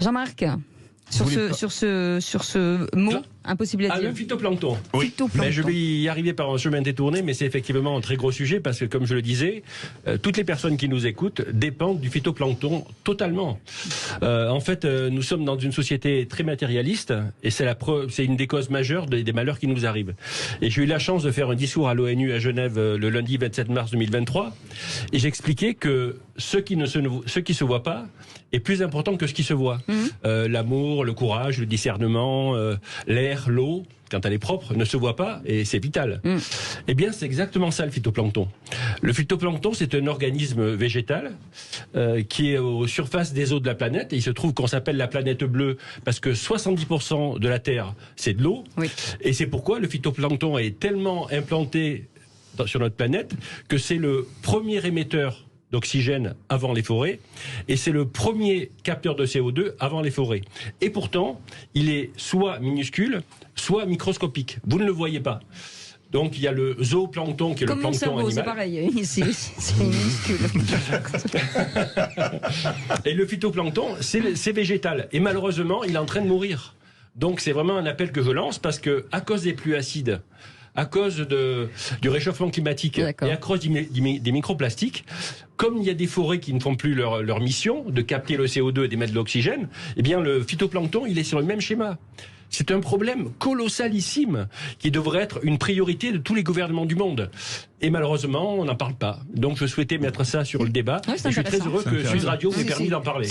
Jean-Marc, sur ce mot impossible à dire. Le phytoplancton. Oui. Phytoplancton. Mais je vais y arriver par un chemin détourné, mais c'est effectivement un très gros sujet parce que, comme je le disais, toutes les personnes qui nous écoutent dépendent du phytoplancton totalement. En fait, nous sommes dans une société très matérialiste et c'est une des causes majeures des malheurs qui nous arrivent. Et j'ai eu la chance de faire un discours à l'ONU à Genève le lundi 27 mars 2023 et j'expliquais que ce qui se voit pas est plus important que ce qui se voit. L'amour, le courage, le discernement, l'air, l'eau, quand elle est propre, ne se voit pas et c'est vital. Eh bien, c'est exactement ça le phytoplancton. Le phytoplancton, c'est un organisme végétal qui est aux surfaces des eaux de la planète. Et il se trouve qu'on s'appelle la planète bleue parce que 70% de la Terre, c'est de l'eau. Oui. Et c'est pourquoi le phytoplancton est tellement implanté sur notre planète que c'est le premier émetteur d'oxygène avant les forêts, et c'est le premier capteur de CO2 avant les forêts. Et pourtant, il est soit minuscule, soit microscopique. Vous ne le voyez pas. Donc il y a le zooplancton qui est comme le plancton cerveau, animal. C'est pareil, c'est minuscule. Et le phytoplancton, c'est végétal. Et malheureusement, il est en train de mourir. Donc c'est vraiment un appel que je lance parce que à cause des pluies acides, à cause du réchauffement climatique et à cause des microplastiques, comme il y a des forêts qui ne font plus leur mission de capter le CO2 et d'émettre de l'oxygène, eh bien le phytoplancton, il est sur le même schéma. C'est un problème colossalissime qui devrait être une priorité de tous les gouvernements du monde. Et malheureusement, on n'en parle pas. Donc je souhaitais mettre ça sur le débat. Et je suis très heureux que Sud Radio m'ait permis d'en parler.